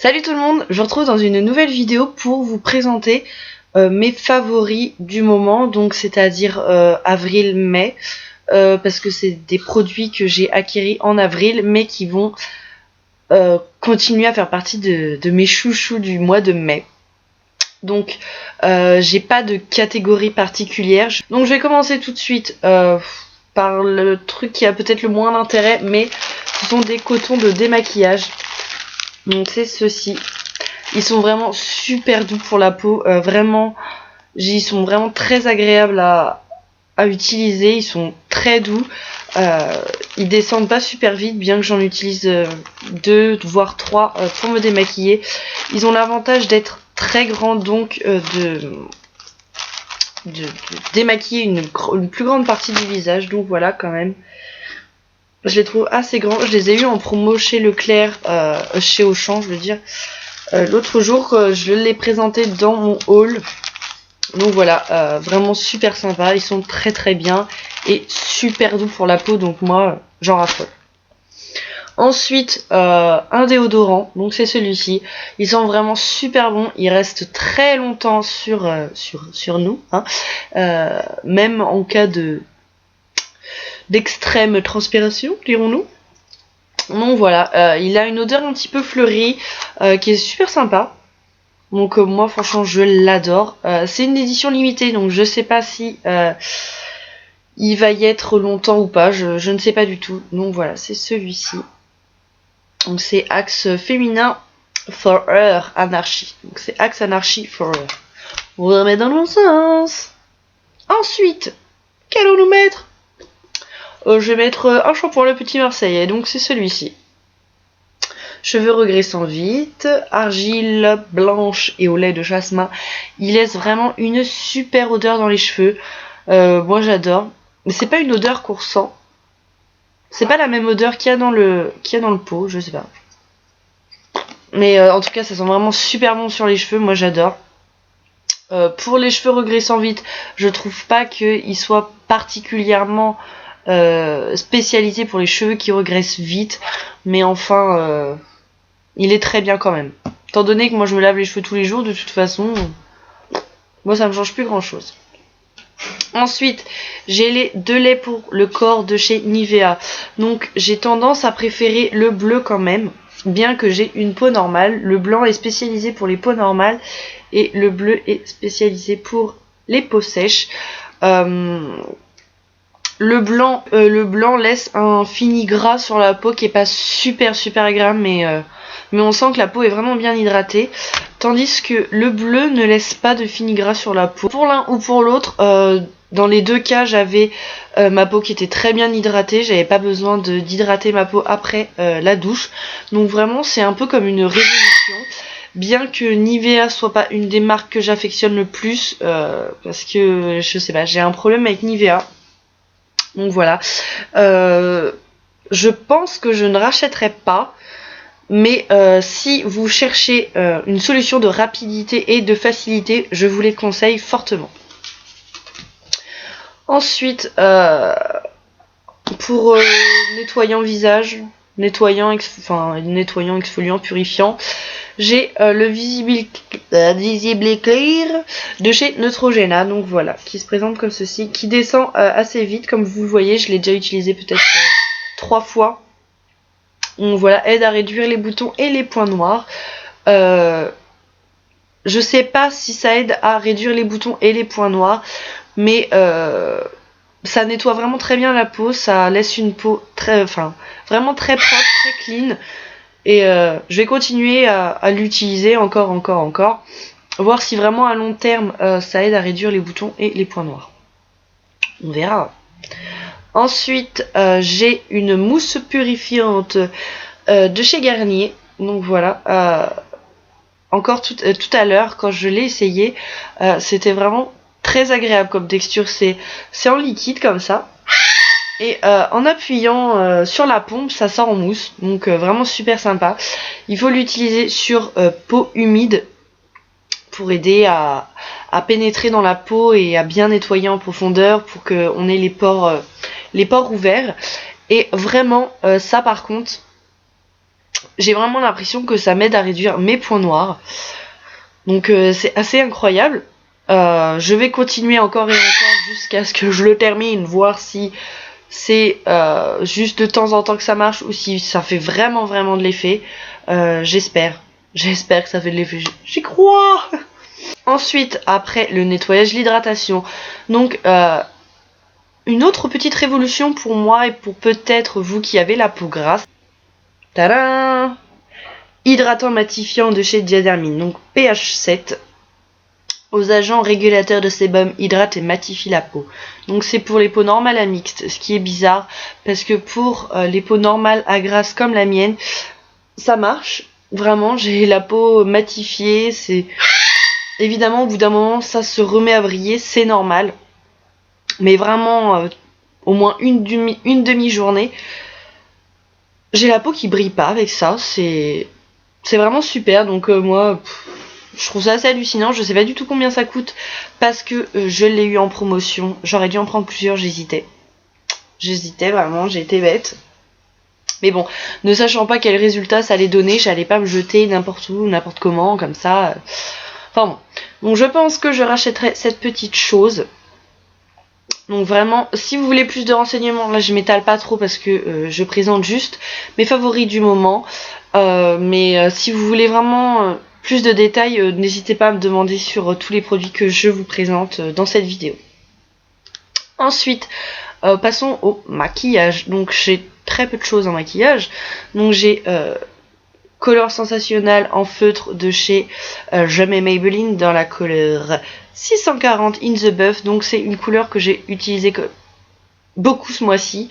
Salut tout le monde, je vous retrouve dans une nouvelle vidéo pour vous présenter mes favoris du moment, donc c'est-à-dire avril-mai, parce que c'est des produits que j'ai acquis en avril, mais qui vont continuer à faire partie de mes chouchous du mois de mai. Donc j'ai pas de catégorie particulière, donc je vais commencer tout de suite par le truc qui a peut-être le moins d'intérêt, mais ce sont des cotons de démaquillage. Donc c'est ceux-ci. Ils sont vraiment super doux pour la peau. Vraiment, ils sont vraiment très agréables à utiliser. Ils sont très doux. Ils descendent pas super vite, bien que j'en utilise 2 voire 3 pour me démaquiller. Ils ont l'avantage d'être très grands, donc de démaquiller une plus grande partie du visage. Donc voilà, quand même. Je les trouve assez grands. Je les ai eu en promo chez Leclerc, chez Auchan, je veux dire. L'autre jour, je l'ai présenté dans mon haul. Donc voilà, vraiment super sympa. Ils sont très très bien et super doux pour la peau. Donc moi, j'en raffole. Ensuite, un déodorant. Donc c'est celui-ci. Ils sont vraiment super bons. Ils restent très longtemps sur nous, hein. Même en cas d'extrême transpiration, dirons-nous. Donc voilà, il a une odeur un petit peu fleurie qui est super sympa. Donc moi franchement je l'adore. C'est une édition limitée, donc je sais pas si il va y être longtemps ou pas, je ne sais pas du tout. Donc voilà, c'est celui-ci. Donc c'est Axe féminin for her anarchy. Donc c'est Axe anarchy for her. On va remettre dans le bon sens. Ensuite, qu'allons-nous mettre? Je vais mettre un shampoing le petit Marseillais, donc c'est celui-ci. Cheveux regraissant vite, argile blanche et au lait de jasmin. Il laisse vraiment une super odeur dans les cheveux. Moi j'adore. Mais c'est pas une odeur qu'on ressent. C'est pas la même odeur qu'il y a dans le pot, je sais pas. Mais en tout cas ça sent vraiment super bon sur les cheveux, moi j'adore. Pour les cheveux regraissant vite, je trouve pas qu'il soit particulièrement spécialisé pour les cheveux qui regraissent vite. Mais enfin... il est très bien quand même. Étant donné que moi je me lave les cheveux tous les jours, de toute façon, moi ça me change plus grand chose. Ensuite, j'ai les 2 laits pour le corps de chez Nivea. Donc j'ai tendance à préférer le bleu quand même, bien que j'ai une peau normale. Le blanc est spécialisé pour les peaux normales et le bleu est spécialisé pour les peaux sèches. Le blanc laisse un fini gras sur la peau qui est pas super agréable, mais on sent que la peau est vraiment bien hydratée. Tandis que le bleu ne laisse pas de fini gras sur la peau. Pour l'un ou pour l'autre, dans les deux cas, j'avais ma peau qui était très bien hydratée. J'avais pas besoin d'hydrater ma peau après la douche. Donc vraiment, c'est un peu comme une révolution. Bien que Nivea soit pas une des marques que j'affectionne le plus, parce que je sais pas, j'ai un problème avec Nivea. Donc voilà, je pense que je ne rachèterai pas, mais si vous cherchez une solution de rapidité et de facilité, je vous les conseille fortement. Ensuite, pour nettoyant visage, nettoyant exfoliant, purifiant, j'ai le Visible Clear de chez Neutrogena, donc voilà, qui se présente comme ceci, qui descend assez vite, comme vous le voyez, je l'ai déjà utilisé peut-être 3 fois. Donc voilà, aide à réduire les boutons et les points noirs. Je sais pas si ça aide à réduire les boutons et les points noirs, mais ça nettoie vraiment très bien la peau, ça laisse une peau vraiment très propre, très clean. Et je vais continuer à l'utiliser encore, voir si vraiment à long terme ça aide à réduire les boutons et les points noirs. On verra. Ensuite, j'ai une mousse purifiante de chez Garnier. Donc voilà, encore tout à l'heure quand je l'ai essayé, c'était vraiment très agréable comme texture. C'est en liquide comme ça. Et en appuyant sur la pompe, ça sort en mousse. Donc vraiment super sympa. Il faut l'utiliser sur peau humide pour aider à pénétrer dans la peau et à bien nettoyer en profondeur pour qu'on ait les pores ouverts. Et vraiment, ça par contre, j'ai vraiment l'impression que ça m'aide à réduire mes points noirs. Donc c'est assez incroyable. Je vais continuer encore et encore jusqu'à ce que je le termine, voir si c'est juste de temps en temps que ça marche ou si ça fait vraiment vraiment de l'effet. J'espère que ça fait de l'effet, j'y crois. Ensuite, après le nettoyage, l'hydratation. Donc une autre petite révolution pour moi et pour peut-être vous qui avez la peau grasse. Tadam! Hydratant matifiant de chez Diadermine, donc pH 7. Aux agents régulateurs de sébum, hydrate et matifie la peau. Donc c'est pour les peaux normales à mixtes, ce qui est bizarre, parce que pour les peaux normales à grasse comme la mienne, ça marche. Vraiment, j'ai la peau matifiée, c'est... Évidemment, au bout d'un moment, ça se remet à briller, c'est normal. Mais vraiment, au moins une demi-journée, j'ai la peau qui brille pas avec ça, c'est vraiment super. Donc moi, je trouve ça assez hallucinant. Je sais pas du tout combien ça coûte parce que je l'ai eu en promotion. J'aurais dû en prendre plusieurs, j'hésitais vraiment, j'ai été bête. Mais bon, ne sachant pas quel résultat ça allait donner, j'allais pas me jeter n'importe où, n'importe comment, comme ça. Enfin bon. Donc je pense que je rachèterai cette petite chose. Donc vraiment, si vous voulez plus de renseignements, là je m'étale pas trop parce que je présente juste mes favoris du moment. Mais si vous voulez vraiment plus de détails, n'hésitez pas à me demander sur tous les produits que je vous présente dans cette vidéo. Ensuite, passons au maquillage. Donc j'ai très peu de choses en maquillage. Donc j'ai Color Sensationnel en feutre de chez Jamais Maybelline dans la couleur 640 In The Buff. Donc c'est une couleur que j'ai utilisée beaucoup ce mois-ci.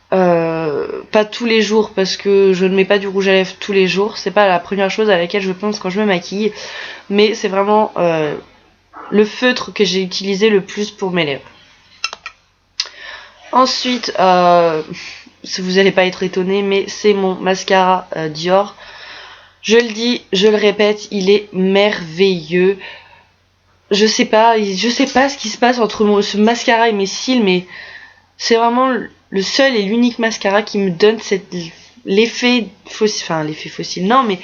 Pas tous les jours parce que je ne mets pas du rouge à lèvres tous les jours. C'est pas la première chose à laquelle je pense quand je me maquille. Mais c'est vraiment le feutre que j'ai utilisé le plus pour mes lèvres. Ensuite, vous n'allez pas être étonné, mais c'est mon mascara Dior. Je le dis, je le répète, il est merveilleux. Je sais pas ce qui se passe entre ce mascara et mes cils, mais c'est vraiment le seul et l'unique mascara qui me donne l'effet fossile, enfin l'effet fossile, non, mais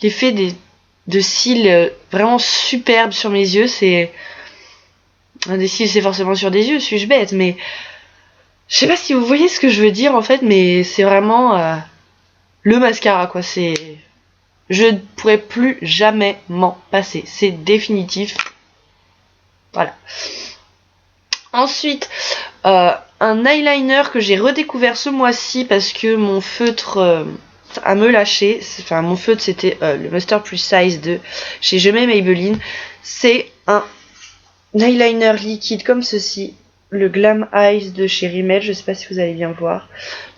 l'effet de cils vraiment superbe sur mes yeux. C'est des cils, c'est forcément sur des yeux, suis-je bête, mais je sais pas si vous voyez ce que je veux dire en fait, mais c'est vraiment le mascara quoi. Je ne pourrais plus jamais m'en passer, c'est définitif. Voilà. Ensuite, un eyeliner que j'ai redécouvert ce mois-ci parce que mon feutre a me lâché. Enfin, mon feutre c'était le Master Plus Size de chez Jamais Maybelline. C'est un eyeliner liquide comme ceci, le Glam Eyes de chez Rimmel. Je sais pas si vous allez bien voir.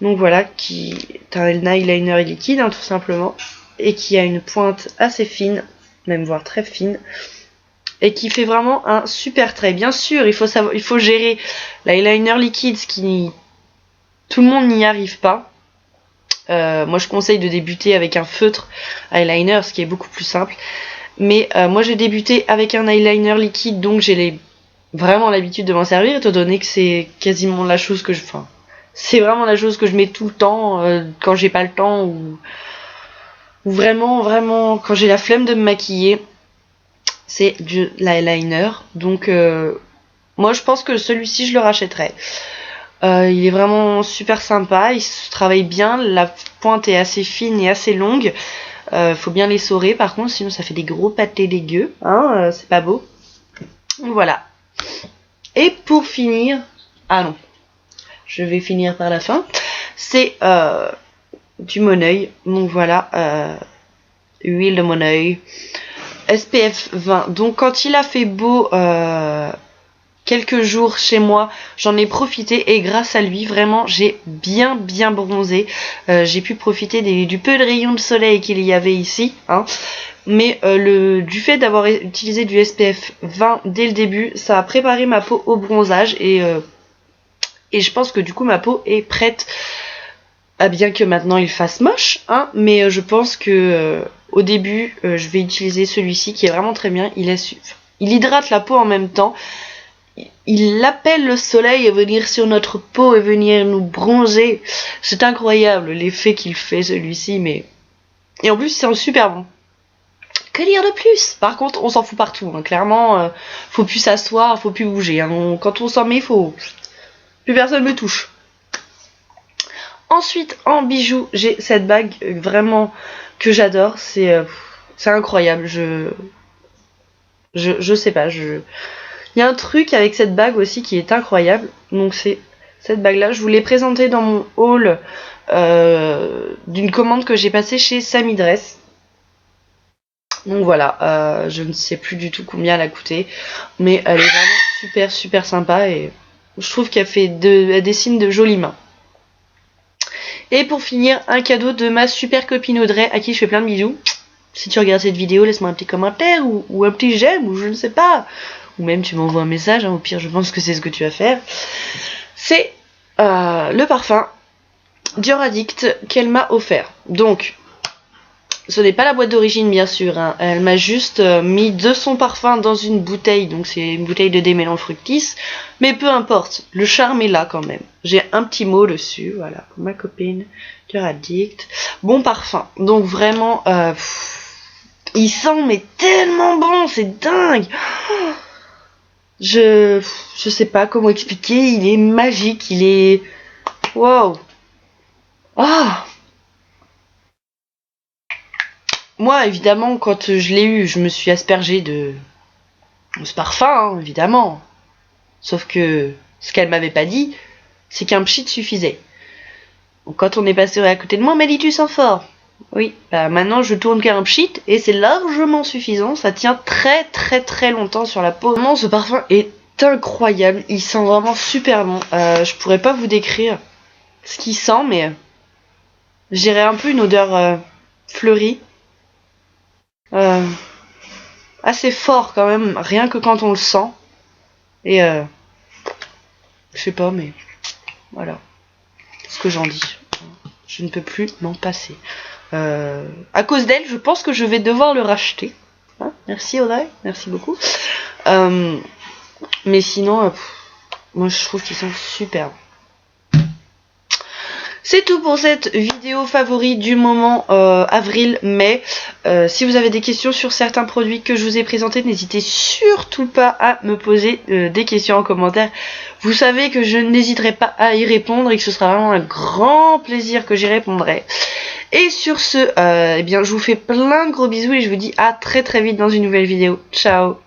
Donc voilà, qui est un eyeliner liquide hein, tout simplement, et qui a une pointe assez fine, même voire très fine. Et qui fait vraiment un super trait. Bien sûr, il faut gérer l'eyeliner liquide, tout le monde n'y arrive pas. Moi, je conseille de débuter avec un feutre eyeliner, ce qui est beaucoup plus simple. Mais moi, j'ai débuté avec un eyeliner liquide, donc j'ai vraiment l'habitude de m'en servir, étant donné que c'est quasiment la chose que c'est vraiment la chose que je mets tout le temps quand j'ai pas le temps ou vraiment quand j'ai la flemme de me maquiller. C'est de l'eyeliner. Donc moi je pense que celui-ci je le rachèterai. Il est vraiment super sympa, il se travaille bien, la pointe est assez fine et assez longue. Faut bien l'essorer par contre, sinon ça fait des gros pâtés dégueux, hein, c'est pas beau. Donc voilà. Et pour finir, ah non, je vais finir par la fin. C'est du Moneuil. Donc voilà, huile de Moneuil. SPF 20. Donc quand il a fait beau quelques jours chez moi, j'en ai profité et grâce à lui, vraiment, j'ai bien bronzé. J'ai pu profiter du peu de rayons de soleil qu'il y avait ici. Hein. Mais du fait d'avoir utilisé du SPF 20 dès le début, ça a préparé ma peau au bronzage et je pense que du coup ma peau est prête. Bien que maintenant il fasse moche, hein, mais je pense que au début je vais utiliser celui-ci qui est vraiment très bien. Il hydrate la peau en même temps. Il appelle le soleil à venir sur notre peau et venir nous bronzer. C'est incroyable l'effet qu'il fait celui-ci, mais Et en plus, ils sont super bons. Que dire de plus? Par contre, on s'en fout partout. Hein. Clairement, faut plus s'asseoir, faut plus bouger. Hein. Quand on s'en met, faut... Plus personne me touche. Ensuite, en bijoux, j'ai cette bague vraiment que j'adore. C'est incroyable. Je sais pas. Il y a un truc avec cette bague aussi qui est incroyable. Donc c'est cette bague-là. Je vous l'ai présentée dans mon haul d'une commande que j'ai passée chez Samy Dress. Donc voilà, je ne sais plus du tout combien elle a coûté, mais elle est vraiment super super sympa et je trouve qu'elle dessine de jolies mains. Et pour finir, un cadeau de ma super copine Audrey à qui je fais plein de bisous. Si tu regardes cette vidéo, laisse-moi un petit commentaire ou un petit j'aime ou je ne sais pas. Ou même tu m'envoies un message, hein, au pire je pense que c'est ce que tu vas faire. C'est le parfum Dior Addict qu'elle m'a offert. Donc, ce n'est pas la boîte d'origine bien sûr, hein. Elle m'a juste mis de son parfum dans une bouteille, donc c'est une bouteille de démélange fructis, mais peu importe, le charme est là quand même. J'ai un petit mot dessus, voilà, pour ma copine, Dior Addict. Bon parfum, donc vraiment, il sent mais tellement bon, c'est dingue. Je sais pas comment expliquer, il est magique, il est... Waouh. Ah. Moi, évidemment, quand je l'ai eu, je me suis aspergée de ce parfum, hein, évidemment. Sauf que ce qu'elle m'avait pas dit, c'est qu'un pchit suffisait. Donc, quand on est passé à côté de moi, elle m'a dit tu sens fort. Oui, bah maintenant je tourne qu'un pchit et c'est largement suffisant. Ça tient très très très longtemps sur la peau. Vraiment, ce parfum est incroyable. Il sent vraiment super bon. Je pourrais pas vous décrire ce qu'il sent, mais je dirais un peu une odeur fleurie. Assez fort quand même, rien que quand on le sent. Et je sais pas, mais voilà ce que j'en dis. Je ne peux plus m'en passer. À cause d'elle, je pense que je vais devoir le racheter. Hein, merci Audrey, merci beaucoup. Mais sinon, moi je trouve qu'ils sont superbes. C'est tout pour cette vidéo favori du moment avril-mai. Si vous avez des questions sur certains produits que je vous ai présentés, n'hésitez surtout pas à me poser des questions en commentaire. Vous savez que je n'hésiterai pas à y répondre et que ce sera vraiment un grand plaisir que j'y répondrai. Et sur ce, eh bien, je vous fais plein de gros bisous et je vous dis à très très vite dans une nouvelle vidéo. Ciao!